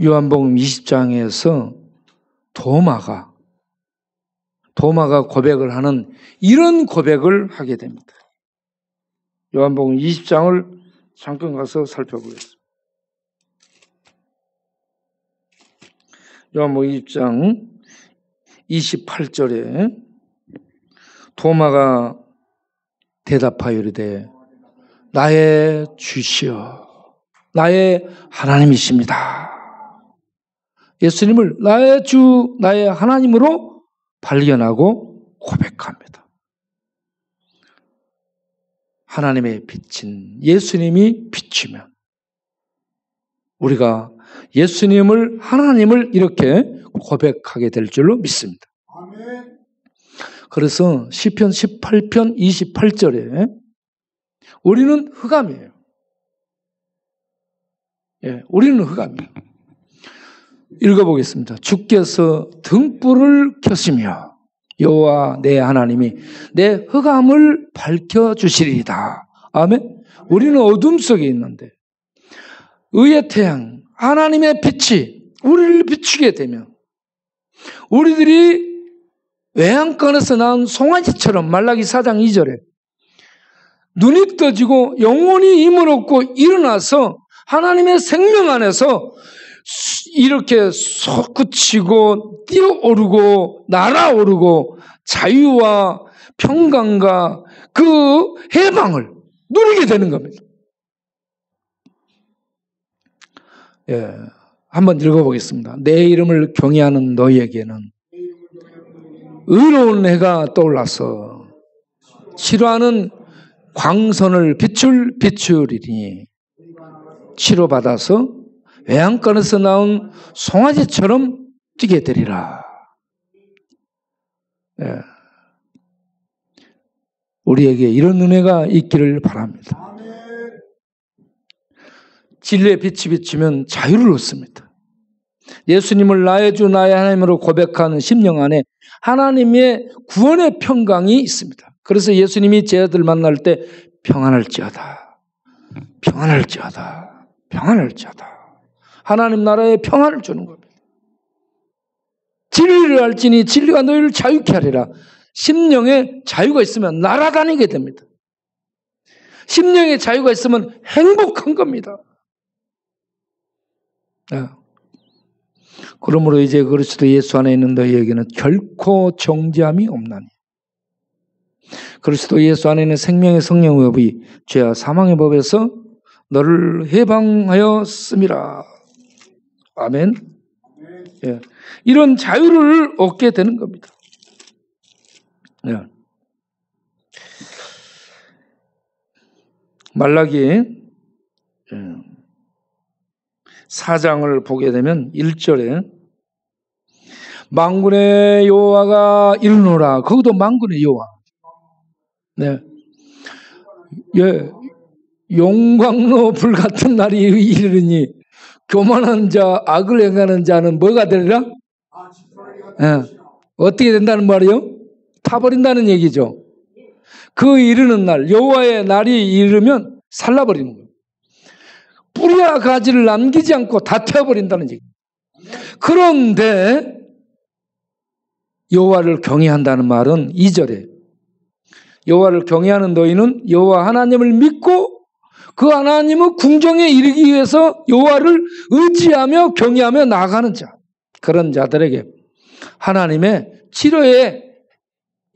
요한복음 20장에서 도마가 고백을 하는 이런 고백을 하게 됩니다. 요한복음 20장을 잠깐 가서 살펴보겠습니다. 요한복음 20장 28절에 도마가 대답하여 이르되 나의 주시여 나의 하나님이십니다. 예수님을 나의 주 나의 하나님으로 발견하고 고백합니다. 하나님의 빛인 예수님이 비추면 우리가 예수님을 하나님을 이렇게 고백하게 될 줄로 믿습니다. 그래서 시편 18편 28절에 우리는 흑암이에요. 우리는 흑암이에요. 읽어보겠습니다. 주께서 등불을 켜시며 여호와 내 하나님이 내 흑암을 밝혀주시리이다. 아멘. 우리는 어둠 속에 있는데 의의 태양 하나님의 빛이 우리를 비추게 되면 우리들이 외양간에서 나온 송아지처럼 말라기 4장 2절에 눈이 떠지고 영혼이 힘을 얻고 일어나서 하나님의 생명 안에서 이렇게 솟구치고 뛰어오르고 날아오르고 자유와 평강과 그 해방을 누리게 되는 겁니다. 한번 읽어보겠습니다. 내 이름을 경외하는 너희에게는 의로운 해가 떠올라서 치료하는 광선을 비추리니 치료받아서 외양간에서 나온 송아지처럼 뛰게 되리라. 우리에게 이런 은혜가 있기를 바랍니다. 진리의 빛이 비치면 자유를 얻습니다. 예수님을 나의 주 나의 하나님으로 고백하는 심령 안에 하나님의 구원의 평강이 있습니다. 그래서 예수님이 제자들 만날 때 평안할지어다, 평안할지어다, 평안할지어다. 하나님 나라에 평안을 주는 겁니다. 진리를 알지니 진리가 너희를 자유케 하리라. 심령에 자유가 있으면 날아다니게 됩니다. 심령에 자유가 있으면 행복한 겁니다. 그러므로 이제 그리스도 예수 안에 있는 너희에게는 결코 정죄함이 없나니 그리스도 예수 안에 있는 생명의 성령의 법이 죄와 사망의 법에서 너를 해방하였음이라. 아멘. 예. 이런 자유를 얻게 되는 겁니다. 예. 말라기 4장을 보게 되면 1절에 만군의 여호와가 이르노라. 거기도 만군의 여호와. 네. 예. 용광로 불 같은 날이 이르니 교만한 자, 악을 행하는 자는 뭐가 되리라? 예. 어떻게 된다는 말이요? 타버린다는 얘기죠. 그 이르는 날, 여호와의 날이 이르면 살라버리는 거예요. 뿌리와 가지를 남기지 않고 다 태워버린다는 얘기예요. 그런데 여호와를 경외한다는 말은 2절에 여호와를 경외하는 너희는 여호와 하나님을 믿고 그 하나님의 궁정에 이르기 위해서 여호와를 의지하며 경외하며 나아가는 자, 그런 자들에게 하나님의 치료에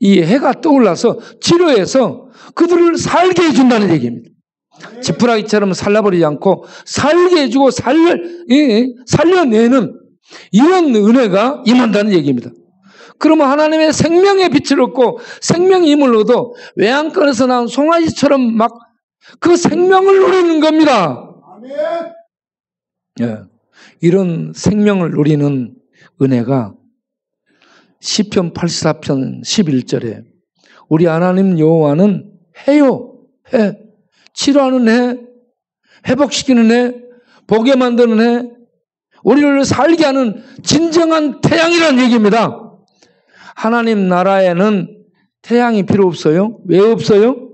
이 해가 떠올라서 치료해서 그들을 살게 해준다는 얘기입니다. 지푸라기처럼 살라버리지 않고 살게 해주고 살려내는 이런 은혜가 임한다는 얘기입니다. 그러면 하나님의 생명의 빛을 얻고 생명의 힘을 얻어 외양간에서 나온 송아지처럼 막 그 생명을 누리는 겁니다. 예. 이런 생명을 누리는 은혜가 시편 84편 11절에 우리 하나님 여호와는 해요. 해. 치료하는 해. 회복시키는 해. 보게 만드는 해. 우리를 살게 하는 진정한 태양이라는 얘기입니다. 하나님 나라에는 태양이 필요 없어요. 왜 없어요?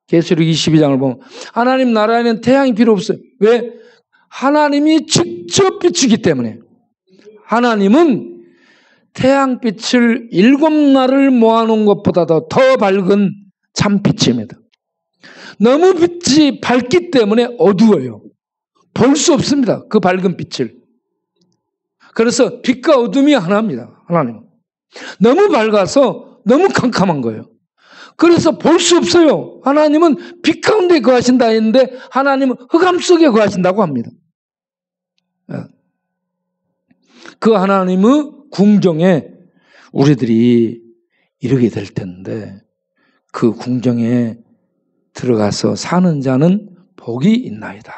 계시록 22장을 보면 하나님 나라에는 태양이 필요 없어요. 왜? 하나님이 직접 비추기 때문에. 하나님은 태양빛을 7날을 모아놓은 것보다도 더 밝은 참빛입니다. 너무 빛이 밝기 때문에 어두워요. 볼 수 없습니다. 그 밝은 빛을. 그래서 빛과 어둠이 하나입니다. 하나님은. 너무 밝아서 너무 캄캄한 거예요. 그래서 볼 수 없어요. 하나님은 빛 가운데 거하신다 했는데 하나님은 흑암 속에 거하신다고 합니다. 그 하나님의 궁정에 우리들이 이르게 될 텐데 그 궁정에 들어가서 사는 자는 복이 있나이다.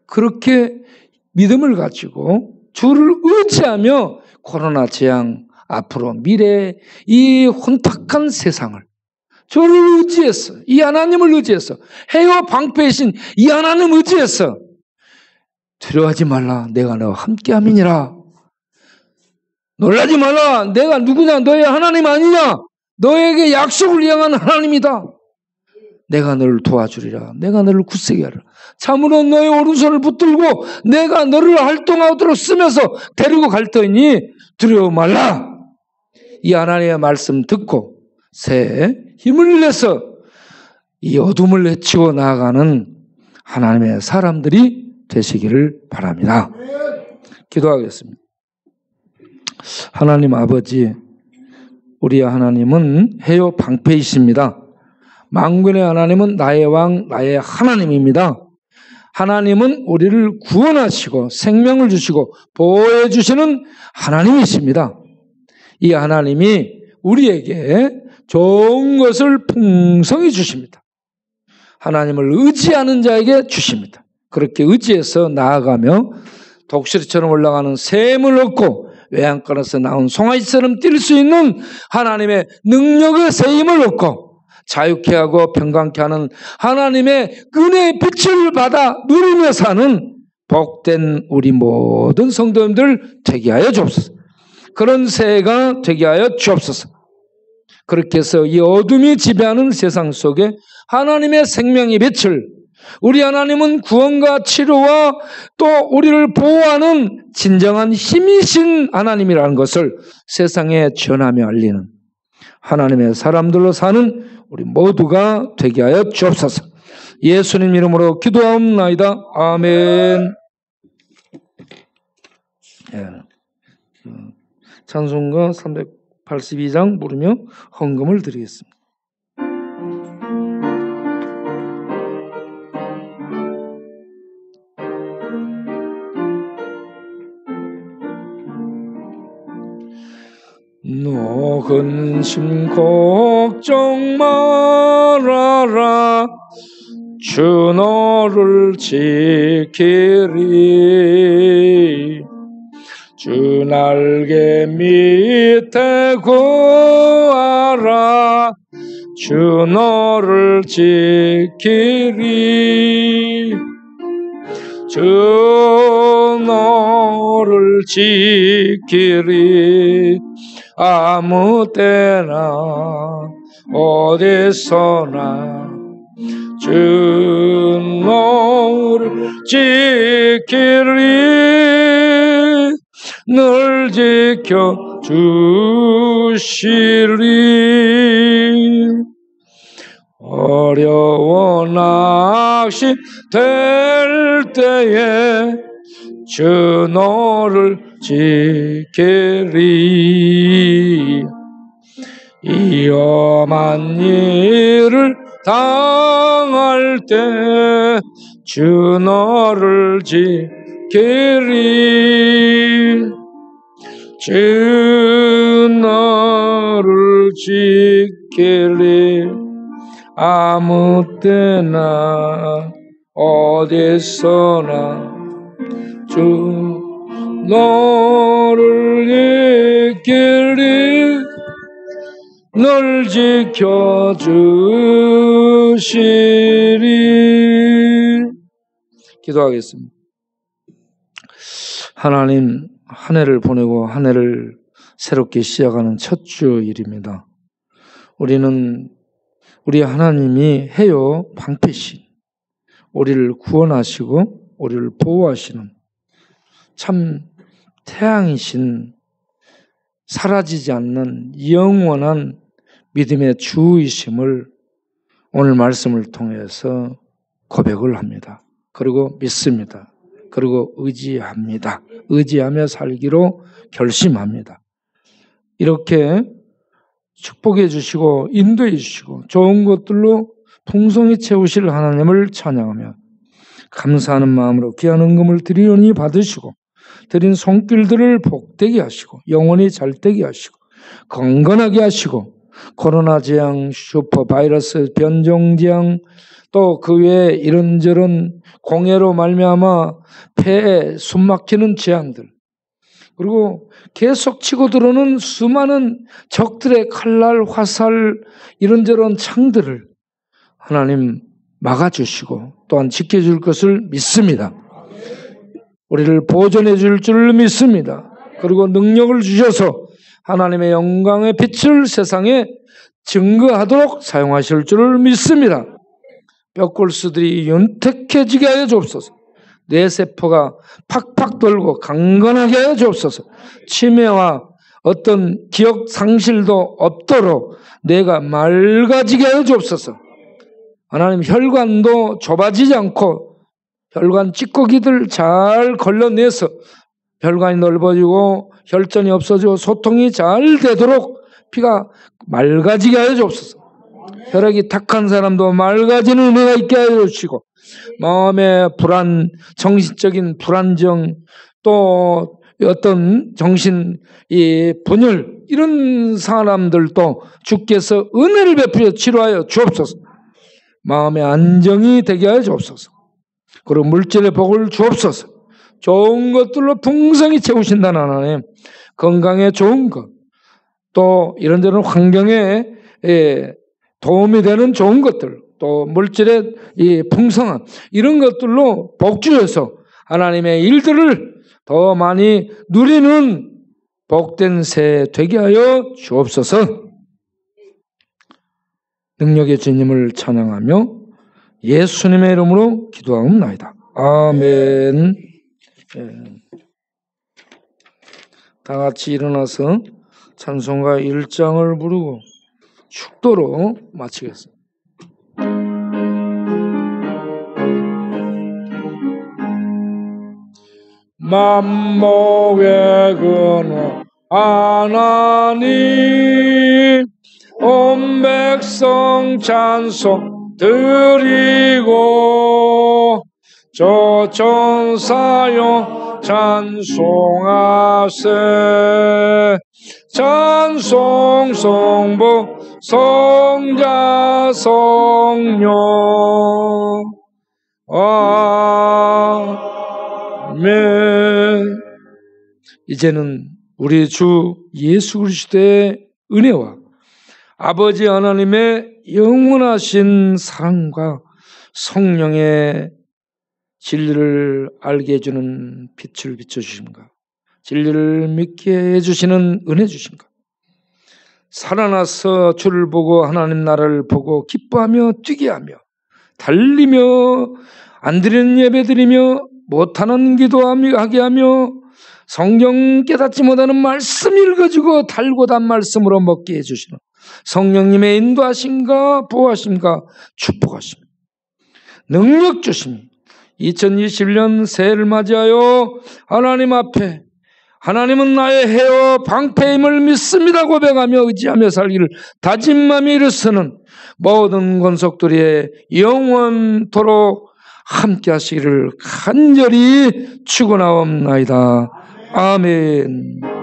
그렇게 믿음을 가지고 주를 의지하며 코로나 재앙 앞으로 미래 이 혼탁한 세상을 주를 의지해서 이 하나님을 의지해서 해와 방패이신 이 하나님 의지해서 두려워하지 말라 내가 너와 함께함이니라. 놀라지 말라 내가 누구냐 너의 하나님 아니냐. 너에게 약속을 이행한 하나님이다. 내가 너를 도와주리라. 내가 너를 굳세게 하리라. 참으로 너의 오른손을 붙들고 내가 너를 활동하도록 쓰면서 데리고 갈 터이니 두려워 말라. 이 하나님의 말씀 듣고 새 힘을 내서 이 어둠을 헤치고 나아가는 하나님의 사람들이 되시기를 바랍니다. 기도하겠습니다. 하나님 아버지, 우리 하나님은 해요 방패이십니다. 만군의 하나님은 나의 왕, 나의 하나님입니다. 하나님은 우리를 구원하시고 생명을 주시고 보호해 주시는 하나님이십니다. 이 하나님이 우리에게 좋은 것을 풍성히 주십니다. 하나님을 의지하는 자에게 주십니다. 그렇게 의지해서 나아가며 독수리처럼 올라가는 샘을 얻고 외양간에서 나온 송아지처럼 뛸 수 있는 하나님의 능력의 새 힘을 얻고 자유케 하고 평강케 하는 하나님의 은혜의 빛을 받아 누리며 사는 복된 우리 모든 성도님들 되게 하여 주옵소서. 그런 새해가 되게 하여 주옵소서. 그렇게 해서 이 어둠이 지배하는 세상 속에 하나님의 생명의 빛을, 우리 하나님은 구원과 치료와 또 우리를 보호하는 진정한 힘이신 하나님이라는 것을 세상에 전하며 알리는 하나님의 사람들로 사는 우리 모두가 되게 하여 주옵소서. 예수님 이름으로 기도하옵나이다. 아멘. 찬송가 382장 부르며 헌금을 드리겠습니다. 너 근심 걱정 말아라. 주 너를 지키리. 주 날개 밑에 구하라. 주 너를 지키리. 주 너를 지키리. 아무 때나 어디서나 주 너를 지키리. 늘 지켜주시리. 어려워 낚시 될 때에 주 너를 지키리. 위험한 일을 당할 때 주 너를 지키리. 주 너를 지키리. 아무 때나 어디서나 주 너를 지키리. 널 지켜주시리. 기도하겠습니다. 하나님, 한 해를 보내고 한 해를 새롭게 시작하는 첫 주일입니다. 우리는 우리 하나님이 해요 방패신, 우리를 구원하시고 우리를 보호하시는 참 태양이신, 사라지지 않는 영원한 믿음의 주이심을 오늘 말씀을 통해서 고백을 합니다. 그리고 믿습니다. 그리고 의지합니다. 의지하며 살기로 결심합니다. 이렇게 축복해 주시고 인도해 주시고 좋은 것들로 풍성히 채우실 하나님을 찬양하며 감사하는 마음으로 귀한 헌금을 드리오니 받으시고 드린 손길들을 복되게 하시고 영원히 잘되게 하시고 건강하게 하시고 코로나 재앙, 슈퍼바이러스 변종 재앙, 또 그 외에 이런저런 공해로 말미암아 폐에 숨막히는 재앙들, 그리고 계속 치고 들어오는 수많은 적들의 칼날, 화살, 이런저런 창들을 하나님 막아주시고 또한 지켜줄 것을 믿습니다. 우리를 보존해 줄 줄 믿습니다. 그리고 능력을 주셔서 하나님의 영광의 빛을 세상에 증거하도록 사용하실 줄을 믿습니다. 뼈골수들이 윤택해지게 하여 주옵소서. 뇌세포가 팍팍 돌고 강건하게 하여 주옵소서. 치매와 어떤 기억 상실도 없도록 뇌가 맑아지게 하여 주옵소서. 하나님, 혈관도 좁아지지 않고 혈관 찌꺼기들 잘 걸러내서 혈관이 넓어지고 혈전이 없어지고 소통이 잘 되도록 피가 맑아지게 하여 주옵소서. 혈액이 탁한 사람도 맑아지는 은혜가 있게 하여 주시고, 마음의 불안, 정신적인 불안정, 또 어떤 정신 분열, 이런 사람들도 주께서 은혜를 베풀어 치료하여 주옵소서. 마음의 안정이 되게 하여 주옵소서. 그리고 물질의 복을 주옵소서. 좋은 것들로 풍성히 채우신다는 하나님, 건강에 좋은 것, 또 이런저런 환경에 도움이 되는 좋은 것들, 또 물질의 풍성함, 이런 것들로 복주셔서 하나님의 일들을 더 많이 누리는 복된 새 되게 하여 주옵소서. 능력의 주님을 찬양하며 예수님의 이름으로 기도하옵나이다. 아멘. 다 같이 일어나서 찬송가 1장을 부르고 축도로 마치겠습니다. 만목의 근원 하나님 온 백성 찬송 드리고 저 천사여 찬송하세 찬송 성부 성자 성령 아멘. 이제는 우리 주 예수 그리스도의 은혜와 아버지 하나님의 영원하신 사랑과 성령의 진리를 알게 해주는 빛을 비춰주심과 진리를 믿게 해주시는 은혜 주심과 살아나서 주를 보고 하나님 나라를 보고 기뻐하며 뛰게 하며 달리며 안 드리는 예배 드리며 못하는 기도하게 하며 성경 깨닫지 못하는 말씀 읽어주고 달고 단 말씀으로 먹게 해주시는 성령님의 인도하심과 보호하심과 축복하심 능력 주심 2021년 새해를 맞이하여 하나님 앞에 하나님은 나의 해와 방패임을 믿습니다 고백하며 의지하며 살기를 다짐하며 일어서는 모든 권속들의 영원토록 함께 하시기를 간절히 축원하옵나이다. 아멘.